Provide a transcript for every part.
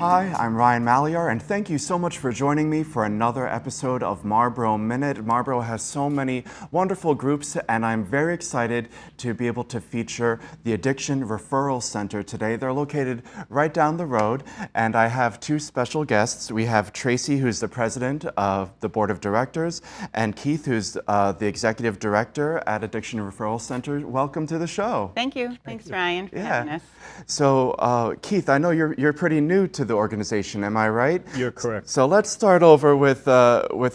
Hi, I'm Ryan Malyar, and thank you so much for joining me for another episode of Marlborough Minute. Marlborough has so many wonderful groups, and I'm very excited to be able to feature the Addiction Referral Center today. They're located right down the road, and I have two special guests. We have Tracey, who's the president of the board of directors, and Keith, who's the executive director at Addiction Referral Center. Welcome to the show. Thank you. Thanks, Ryan, for having us. So, Keith, I know you're pretty new to the organization. Am I right? You're correct. So let's start over with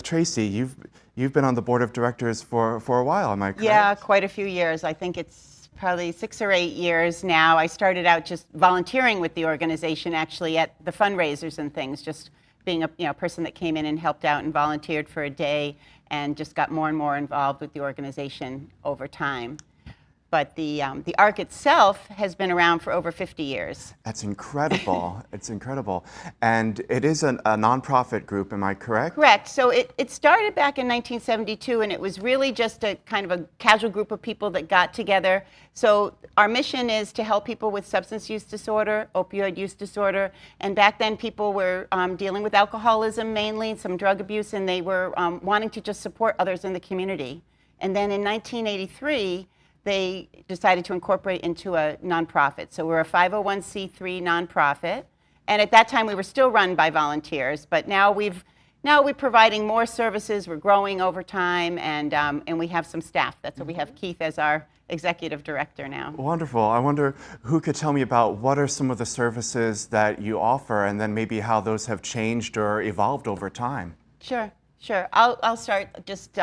Tracey. You've been on the board of directors for a while. Am I correct? Yeah, quite a few years. I think it's probably 6 or 8 years now. I started out just volunteering with the organization, actually at the fundraisers and things, just being a person that came in and helped out and volunteered for a day, and just got more and more involved with the organization over time. But the ARC itself has been around for over 50 years. That's incredible. It's incredible. And it is a nonprofit group, am I correct? Correct. So it started back in 1972, and it was really just a kind of a casual group of people that got together. So our mission is to help people with substance use disorder, opioid use disorder, and back then people were dealing with alcoholism mainly, some drug abuse, and they were wanting to just support others in the community. And then in 1983, they decided to incorporate into a nonprofit. So we're a 501c3 nonprofit, and at that time we were still run by volunteers, but now we're providing more services. We're growing over time, and we have some staff. That's what we have Keith as our executive director now. Wonderful. I wonder who could tell me about what are some of the services that you offer, and then maybe how those have changed or evolved over time. Sure. I'll start just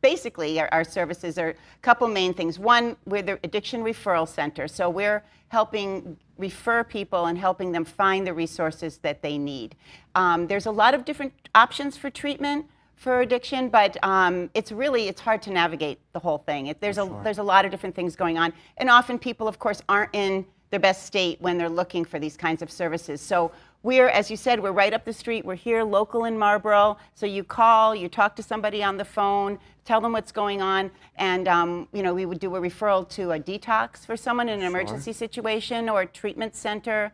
basically our services are a couple main things. One, we're the Addiction Referral Center. So we're helping refer people and helping them find the resources that they need. There's a lot of different options for treatment for addiction, but it's hard to navigate the whole thing. There's a lot of different things going on. And often people, of course, aren't in their best state when they're looking for these kinds of services. So we're, as you said, we're right up the street. We're here local in Marlborough. So you call, you talk to somebody on the phone, tell them what's going on, and we would do a referral to a detox for someone in an emergency situation, or a treatment center,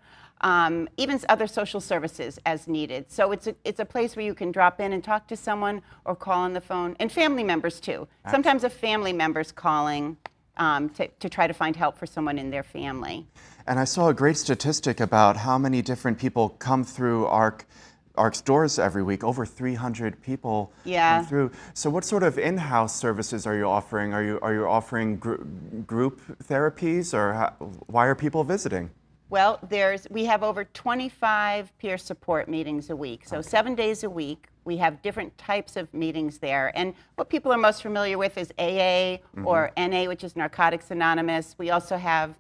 even other social services as needed. So it's a place where you can drop in and talk to someone or call on the phone, and family members too. Absolutely. Sometimes a family member's calling to try to find help for someone in their family. And I saw a great statistic about how many different people come through ARC's doors every week. Over 300 people come through. So what sort of in-house services are you offering? Are you offering group therapies, or why are people visiting? Well, we have over 25 peer support meetings a week. So 7 days a week, we have different types of meetings there. And what people are most familiar with is AA or NA, which is Narcotics Anonymous. We also have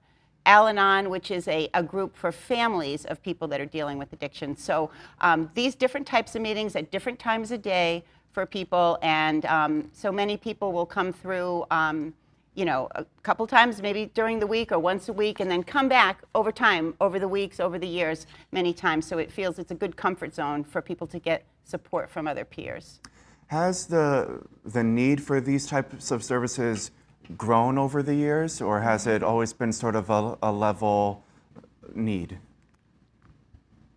Al-Anon, which is a group for families of people that are dealing with addiction. So these different types of meetings at different times of day for people, and so many people will come through a couple times maybe during the week or once a week, and then come back over time, over the weeks, over the years, many times. So it feels it's a good comfort zone for people to get support from other peers. Has the need for these types of services grown over the years, or has it always been sort of a level need?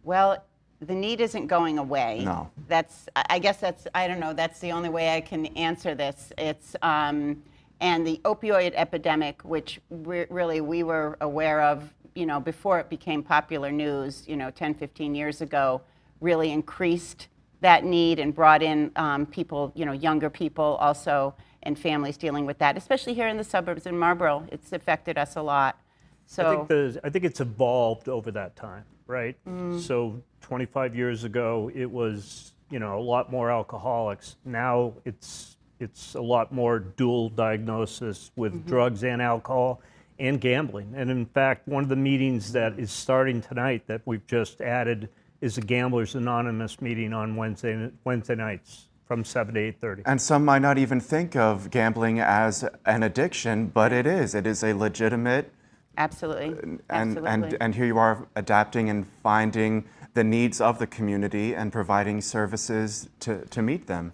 Well, the need isn't going away. No. I don't know, that's the only way I can answer this. It's, and the opioid epidemic, which we were aware of, before it became popular news, 10, 15 years ago, really increased that need and brought in people, younger people also, and families dealing with that, especially here in the suburbs in Marlborough. It's affected us a lot. So I think it's evolved over that time, right? So 25 years ago, it was a lot more alcoholics. Now it's a lot more dual diagnosis with drugs and alcohol and gambling. And in fact, one of the meetings that is starting tonight that we've just added is a Gamblers Anonymous meeting on Wednesday nights from 7 to 8:30. And some might not even think of gambling as an addiction, but it is. It is a legitimate. Absolutely. And here you are adapting and finding the needs of the community and providing services to meet them.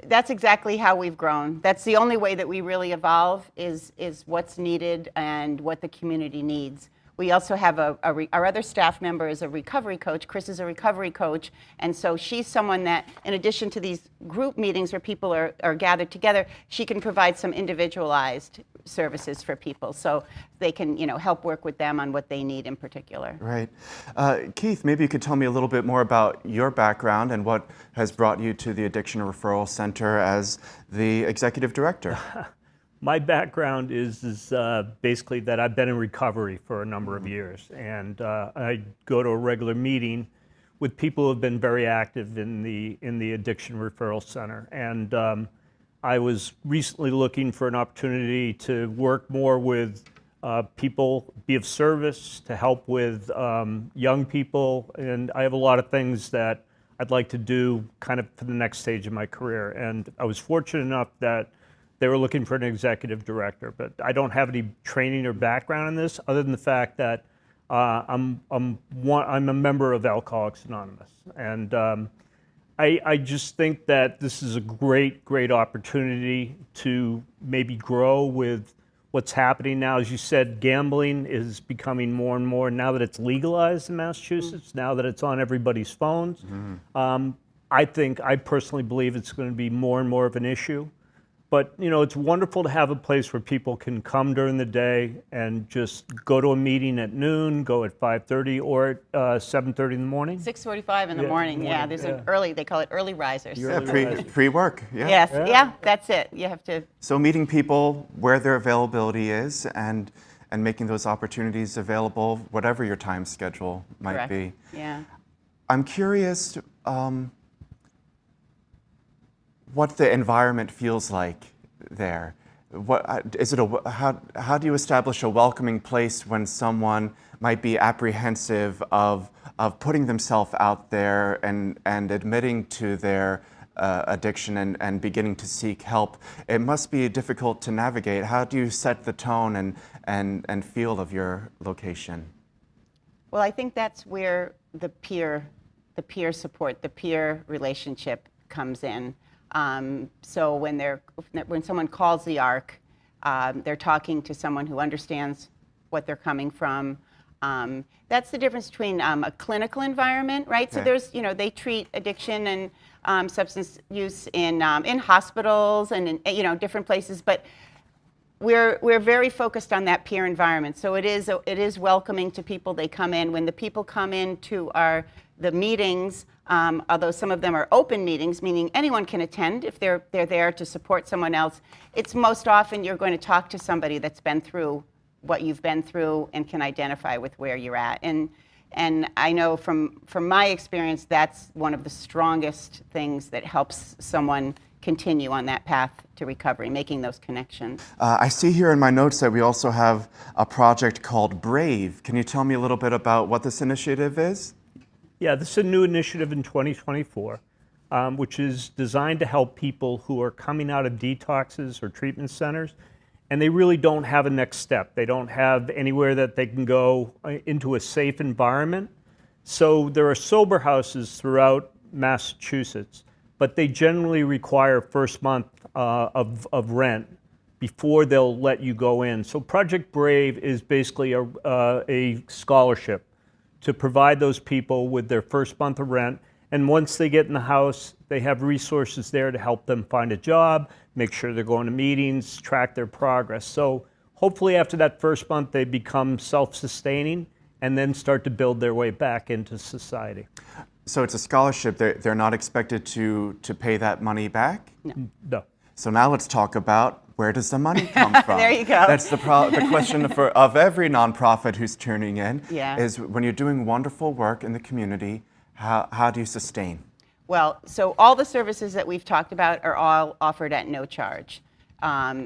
That's exactly how we've grown. That's the only way that we really evolve is what's needed and what the community needs. We also have our other staff member is a recovery coach. Chris is a recovery coach, and so she's someone that, in addition to these group meetings where people are gathered together, she can provide some individualized services for people, so they can, help work with them on what they need in particular. Right. Keith, maybe you could tell me a little bit more about your background and what has brought you to the Addiction Referral Center as the executive director. My background is basically that I've been in recovery for a number of years, and I go to a regular meeting with people who have been very active in the Addiction Referral Center. And I was recently looking for an opportunity to work more with people, be of service, to help with young people, and I have a lot of things that I'd like to do kind of for the next stage of my career. And I was fortunate enough that they were looking for an executive director, but I don't have any training or background in this other than the fact that I'm a member of Alcoholics Anonymous. And I just think that this is a great opportunity to maybe grow with what's happening now. As you said, gambling is becoming more and more, now that it's legalized in Massachusetts, now that it's on everybody's phones. I personally believe it's going to be more and more of an issue. But, it's wonderful to have a place where people can come during the day and just go to a meeting at noon, go at 5:30 or at 7:30 in the morning. 6:45 in the morning. Yeah, there's an early, they call it early risers. Yeah, pre-work. Yeah. Yes, yeah, that's it. You have to. So meeting people where their availability is and making those opportunities available, whatever your time schedule might Correct. be. Yeah. I'm curious what the environment feels like there. What is it? How do you establish a welcoming place when someone might be apprehensive of putting themselves out there and admitting to their addiction and beginning to seek help? It must be difficult to navigate. How do you set the tone and feel of your location? Well, I think that's where the peer support, the peer relationship comes in. So when someone calls the ARC, they're talking to someone who understands what they're coming from. That's the difference between a clinical environment, right? Okay. So there's, they treat addiction and substance use in hospitals and in, different places, but we're very focused on that peer environment. So it is welcoming to people. They come in. When the people come into the meetings, although some of them are open meetings, meaning anyone can attend if they're there to support someone else, it's most often you're going to talk to somebody that's been through what you've been through and can identify with where you're at. And I know from my experience, that's one of the strongest things that helps someone continue on that path to recovery, making those connections. I see here in my notes that we also have a project called Brave. Can you tell me a little bit about what this initiative is? Yeah, this is a new initiative in 2024, which is designed to help people who are coming out of detoxes or treatment centers, and they really don't have a next step. They don't have anywhere that they can go into a safe environment. So there are sober houses throughout Massachusetts, but they generally require first month of rent before they'll let you go in. So Project Brave is basically a scholarship to provide those people with their first month of rent. And once they get in the house, they have resources there to help them find a job, make sure they're going to meetings, track their progress. So hopefully after that first month, they become self-sustaining and then start to build their way back into society. So it's a scholarship. They're not expected to pay that money back? No. So now let's talk about, where does the money come from? There you go. That's the question of every nonprofit who's tuning in, Yeah. is when you're doing wonderful work in the community, how do you sustain? Well, so all the services that we've talked about are all offered at no charge.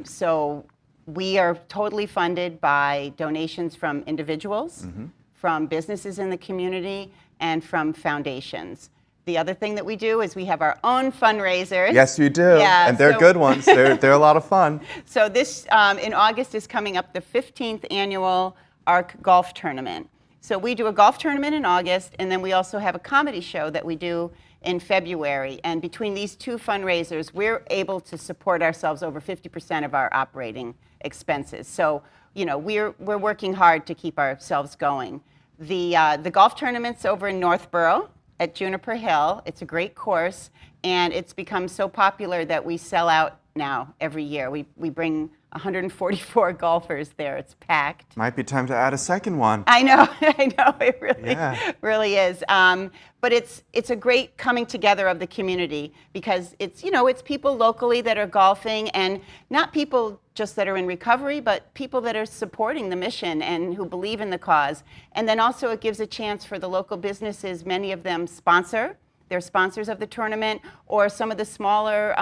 So we are totally funded by donations from individuals, from businesses in the community, and from foundations. The other thing that we do is we have our own fundraisers. Yes, you do. Yeah, and they're so- good ones. They're a lot of fun. So this, in August, is coming up the 15th annual ARC Golf Tournament. So we do a golf tournament in August, and then we also have a comedy show that we do in February. And between these two fundraisers, we're able to support ourselves over 50% of our operating expenses. So, we're working hard to keep ourselves going. The golf tournament's over in Northborough at Juniper Hill. It's a great course, and it's become so popular that we sell out now every year. We bring 144 golfers there. It's packed. Might be time to add a second one. I know, it really is. But it's a great coming together of the community, because it's people locally that are golfing, and not people just that are in recovery, but people that are supporting the mission and who believe in the cause. And then also it gives a chance for the local businesses, many of them they're sponsors of the tournament, or some of the smaller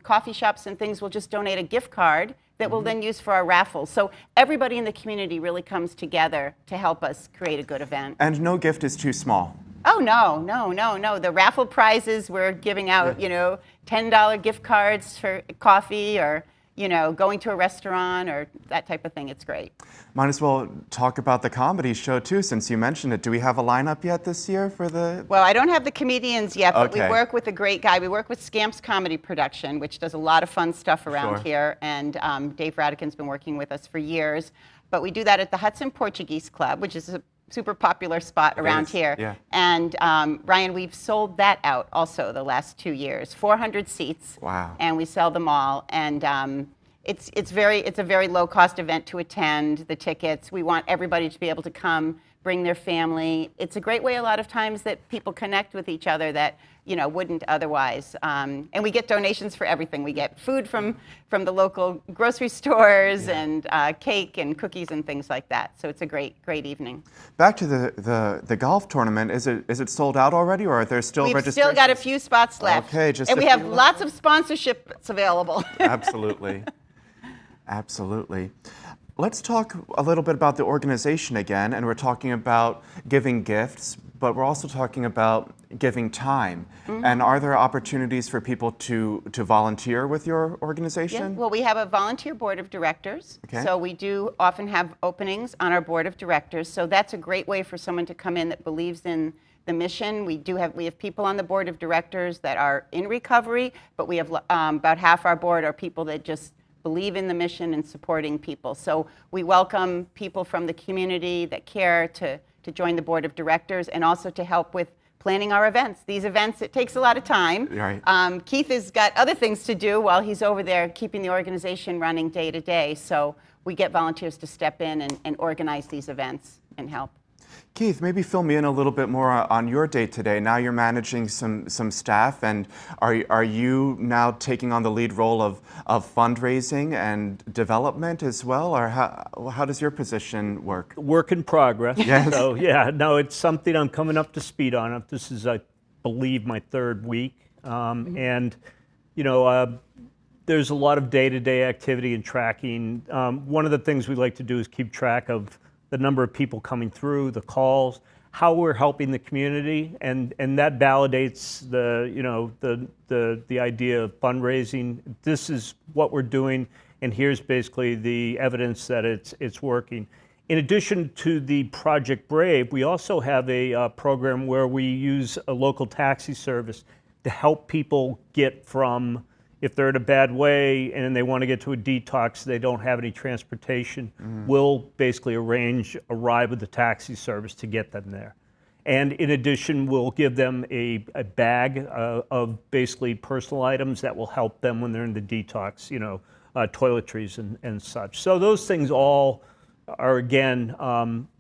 coffee shops and things will just donate a gift card that we'll then use for our raffles. So everybody in the community really comes together to help us create a good event. And no gift is too small. Oh, no. The raffle prizes, we're giving out, $10 gift cards for coffee, or, going to a restaurant or that type of thing. It's great. Might as well talk about the comedy show too, since you mentioned it. Do we have a lineup yet this year for the... Well, I don't have the comedians yet, but Okay. we work with a great guy. We work with Scamps Comedy Production, which does a lot of fun stuff around Sure. here. And Dave Radican's been working with us for years. But we do that at the Hudson Portuguese Club, which is a super popular spot around is, here. yeah. And Ryan, we've sold that out also the last 2 years, 400 seats. Wow. And we sell them all. And it's a very low cost event to attend. The tickets, we want everybody to be able to come, bring their family. It's a great way a lot of times that people connect with each other that wouldn't otherwise. And we get donations for everything. We get food from the local grocery stores, and cake and cookies and things like that. So it's a great evening. Back to the golf tournament. Is it sold out already, or are there still We've registrations? still got a few spots left. Okay, just and a we have few lots of sponsorships available. Absolutely. Absolutely. Let's talk a little bit about the organization again, and we're talking about giving gifts, but we're also talking about giving time. And are there opportunities for people to volunteer with your organization? Yeah, well, we have a volunteer board of directors. Okay. So we do often have openings on our board of directors. So that's a great way for someone to come in that believes in the mission. We have people on the board of directors that are in recovery, but we have about half our board are people that just believe in the mission and supporting people. So we welcome people from the community that care to join the board of directors, and also to help with planning our events. These events, it takes a lot of time. Right. Keith has got other things to do while he's over there keeping the organization running day to day. So we get volunteers to step in and organize these events and help. Keith, maybe fill me in a little bit more on your day today. Now you're managing some staff, and are you now taking on the lead role of fundraising and development as well, or how does your position work? Work in progress. Yes. So yeah, no, it's something I'm coming up to speed on. This is, I believe, my third week, and there's a lot of day-to-day activity and tracking. One of the things we like to do is keep track of the number of people coming through, the calls, how we're helping the community, and that validates the idea of fundraising. This is what we're doing, and here's basically the evidence that it's working. In addition to the Project Brave, we also have a program where we use a local taxi service to help people get from, if they're in a bad way and they want to get to a detox, they don't have any transportation, we'll basically arrange a ride with the taxi service to get them there. And in addition, we'll give them a bag of basically personal items that will help them when they're in the detox, toiletries and such. So those things all are, again,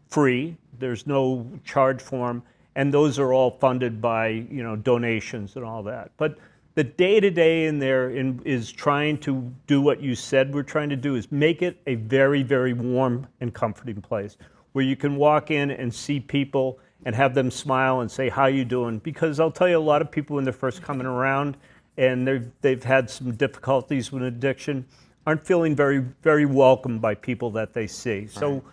free. There's no charge for them. And those are all funded by, donations and all that. But the day-to-day in there is trying to do what you said we're trying to do, is make it a very, very warm and comforting place where you can walk in and see people and have them smile and say, how you doing? Because I'll tell you, a lot of people when they're first coming around and they've had some difficulties with addiction aren't feeling very, very welcomed by people that they see. Right. So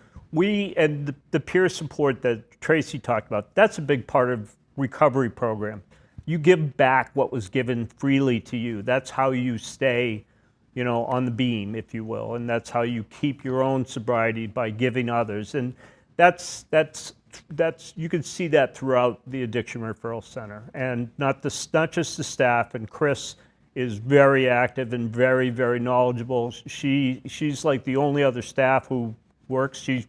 and the peer support that Tracey talked about, that's a big part of recovery program. You give back what was given freely to you. That's how you stay, on the beam, if you will, and that's how you keep your own sobriety, by giving others. And that's you can see that throughout the Addiction Referral Center, and not just the staff. And Chris is very active and very, very knowledgeable. She's like the only other staff who works. She's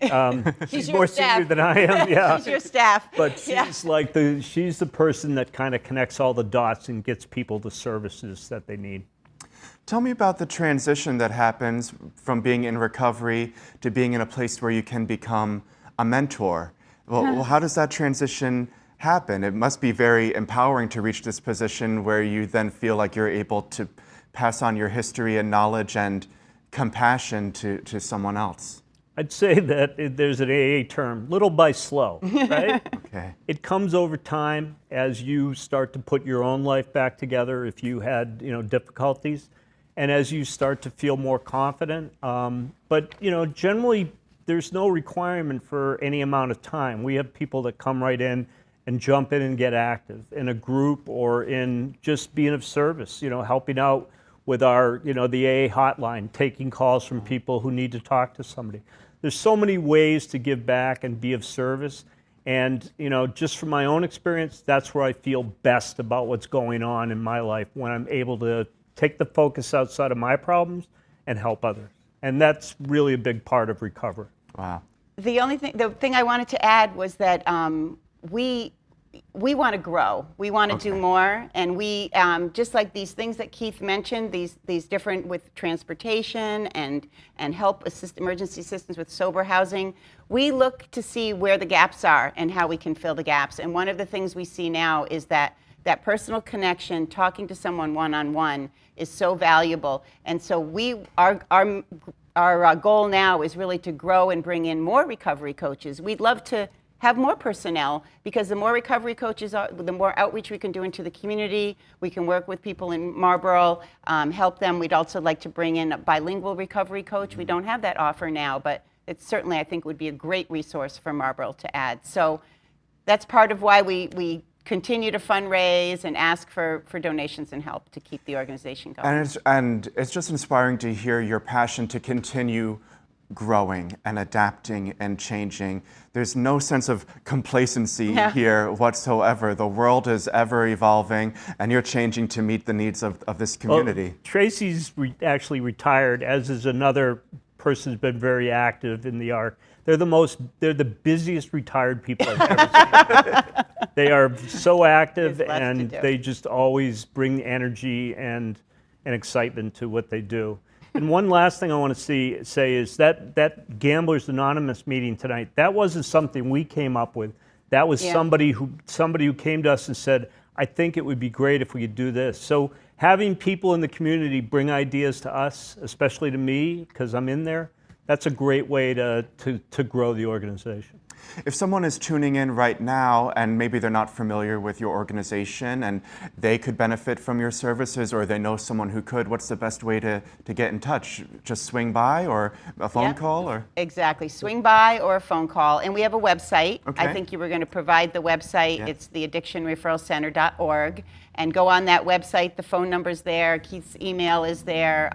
She's your more staff. senior than I am. Yeah. She's your staff. But she's like she's the person that kind of connects all the dots and gets people the services that they need. Tell me about the transition that happens from being in recovery to being in a place where you can become a mentor. Well, how does that transition happen? It must be very empowering to reach this position where you then feel like you're able to pass on your history and knowledge and compassion to someone else. I'd say that there's an AA term, little by slow, right? Okay. It comes over time as you start to put your own life back together if you had, difficulties, and as you start to feel more confident. But, generally, there's no requirement for any amount of time. We have people that come right in and jump in and get active in a group or in just being of service, helping out with our, the AA hotline, taking calls from people who need to talk to somebody. There's so many ways to give back and be of service. And, just from my own experience, that's where I feel best about what's going on in my life, when I'm able to take the focus outside of my problems and help others. And that's really a big part of recovery. Wow. The thing I wanted to add was that we want to grow. We want to do more, and we just like these things that Keith mentioned, these different with transportation and help emergency assistance with sober housing. We look to see where the gaps are and how we can fill the gaps. And one of the things we see now is that personal connection, talking to someone one-on-one, is so valuable. And so our goal now is really to grow and bring in more recovery coaches. We'd love to have more personnel, because the more recovery coaches are, the more outreach we can do into the community. We can work with people in Marlborough, help them. We'd also like to bring in a bilingual recovery coach. We don't have that offer now, but it certainly, I think, would be a great resource for Marlborough to add. So that's part of why we continue to fundraise and ask for donations and help to keep the organization going. And it's just inspiring to hear your passion to continue growing and adapting and changing. There's no sense of complacency here whatsoever. The world is ever evolving, and you're changing to meet the needs of this community. Well, Tracey's actually retired, as is another person who's been very active in the ARC. They're the busiest retired people I've ever seen. They are so active, and they just always bring energy and excitement to what they do. And one last thing I want to say is that Gamblers Anonymous meeting tonight, that wasn't something we came up with. That was somebody who came to us and said, I think it would be great if we could do this. So having people in the community bring ideas to us, especially to me, because I'm in there, that's a great way to grow the organization. If someone is tuning in right now and maybe they're not familiar with your organization and they could benefit from your services, or they know someone who could, what's the best way to get in touch? Just swing by, or a phone call? Or Exactly. Swing by or a phone call. And we have a website. I think you were going to provide the website. It's the addictionreferralcenter.org. And go on that website. The phone number's there. Keith's email is there.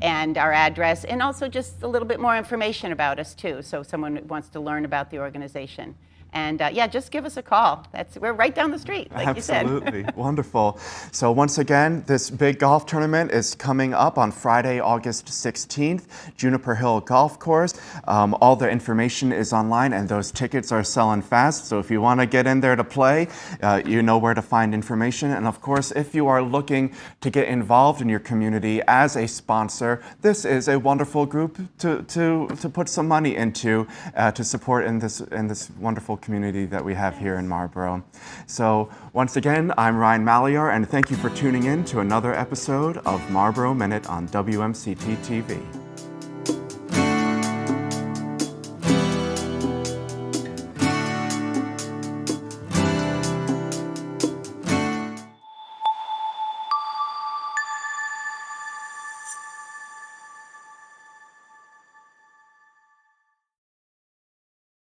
And our address, and also just a little bit more information about us too, so if someone wants to learn about the organization. And just give us a call. We're right down the street, like you said. Absolutely. Wonderful. So once again, this big golf tournament is coming up on Friday, August 16th, Juniper Hill Golf Course. All the information is online, and those tickets are selling fast. So if you want to get in there to play, you know where to find information. And of course, if you are looking to get involved in your community as a sponsor, this is a wonderful group to put some money into to support in this wonderful community that we have here in Marlborough. So once again, I'm Ryan Malyar, and thank you for tuning in to another episode of Marlborough Minute on WMCT-TV.